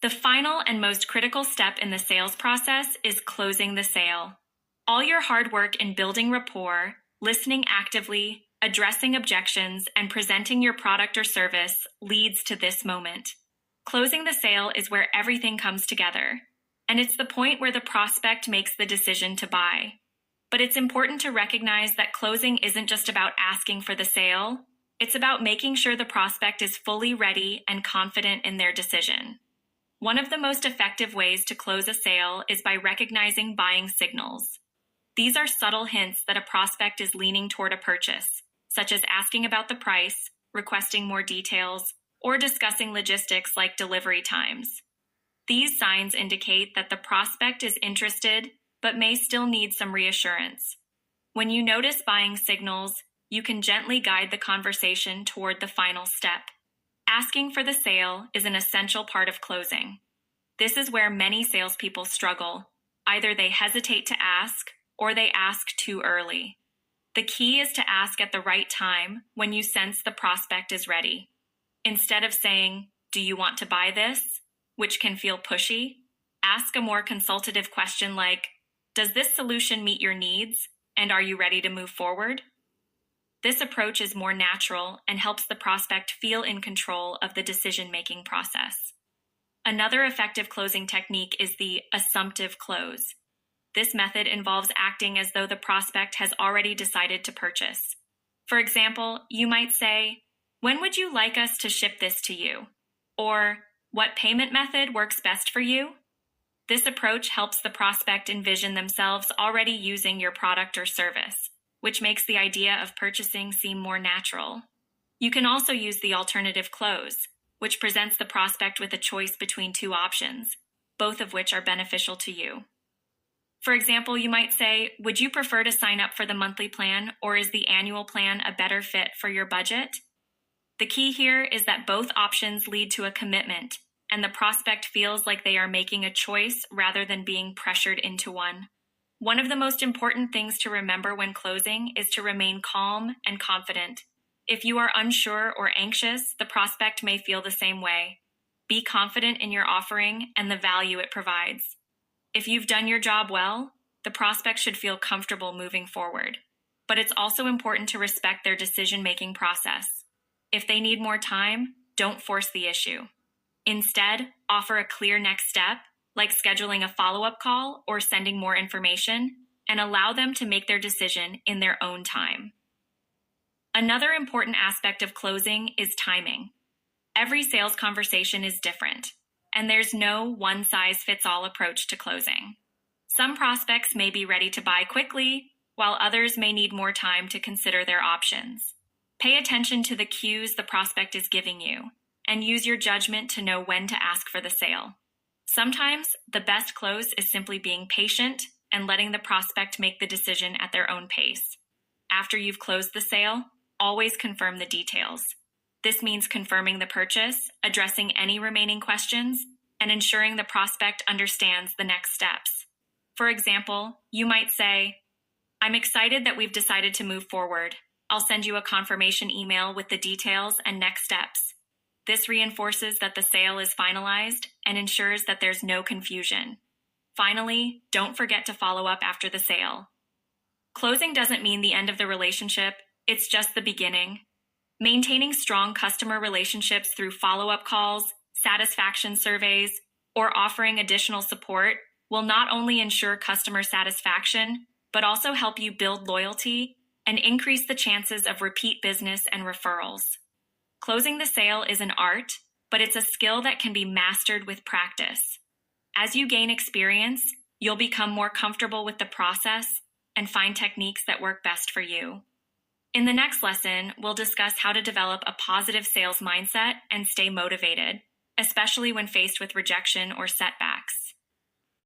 The final and most critical step in the sales process is closing the sale. All your hard work in building rapport, listening actively, addressing objections, and presenting your product or service leads to this moment. Closing the sale is where everything comes together, and it's the point where the prospect makes the decision to buy. But it's important to recognize that closing isn't just about asking for the sale. It's about making sure the prospect is fully ready and confident in their decision. One of the most effective ways to close a sale is by recognizing buying signals. These are subtle hints that a prospect is leaning toward a purchase, such as asking about the price, requesting more details, or discussing logistics like delivery times. These signs indicate that the prospect is interested but may still need some reassurance. When you notice buying signals, you can gently guide the conversation toward the final step. Asking for the sale is an essential part of closing. This is where many salespeople struggle. Either they hesitate to ask or they ask too early. The key is to ask at the right time when you sense the prospect is ready. Instead of saying, "Do you want to buy this?" which can feel pushy, ask a more consultative question like, "Does this solution meet your needs, and are you ready to move forward?" This approach is more natural and helps the prospect feel in control of the decision-making process. Another effective closing technique is the assumptive close. This method involves acting as though the prospect has already decided to purchase. For example, you might say, "When would you like us to ship this to you?" Or, "What payment method works best for you?" This approach helps the prospect envision themselves already using your product or service, which makes the idea of purchasing seem more natural. You can also use the alternative close, which presents the prospect with a choice between two options, both of which are beneficial to you. For example, you might say, "Would you prefer to sign up for the monthly plan, or is the annual plan a better fit for your budget?" The key here is that both options lead to a commitment, and the prospect feels like they are making a choice rather than being pressured into one. One of the most important things to remember when closing is to remain calm and confident. If you are unsure or anxious, the prospect may feel the same way. Be confident in your offering and the value it provides. If you've done your job well, the prospect should feel comfortable moving forward. But it's also important to respect their decision-making process. If they need more time, don't force the issue. Instead, offer a clear next step, like scheduling a follow-up call or sending more information, and allow them to make their decision in their own time. Another important aspect of closing is timing. Every sales conversation is different, and there's no one-size-fits-all approach to closing. Some prospects may be ready to buy quickly, while others may need more time to consider their options. Pay attention to the cues the prospect is giving you, and use your judgment to know when to ask for the sale. Sometimes, the best close is simply being patient and letting the prospect make the decision at their own pace. After you've closed the sale, always confirm the details. This means confirming the purchase, addressing any remaining questions, and ensuring the prospect understands the next steps. For example, you might say, "I'm excited that we've decided to move forward. I'll send you a confirmation email with the details and next steps." This reinforces that the sale is finalized and ensures that there's no confusion. Finally, don't forget to follow up after the sale. Closing doesn't mean the end of the relationship, it's just the beginning. Maintaining strong customer relationships through follow-up calls, satisfaction surveys, or offering additional support will not only ensure customer satisfaction, but also help you build loyalty and increase the chances of repeat business and referrals. Closing the sale is an art, but it's a skill that can be mastered with practice. As you gain experience, you'll become more comfortable with the process and find techniques that work best for you. In the next lesson, we'll discuss how to develop a positive sales mindset and stay motivated, especially when faced with rejection or setbacks.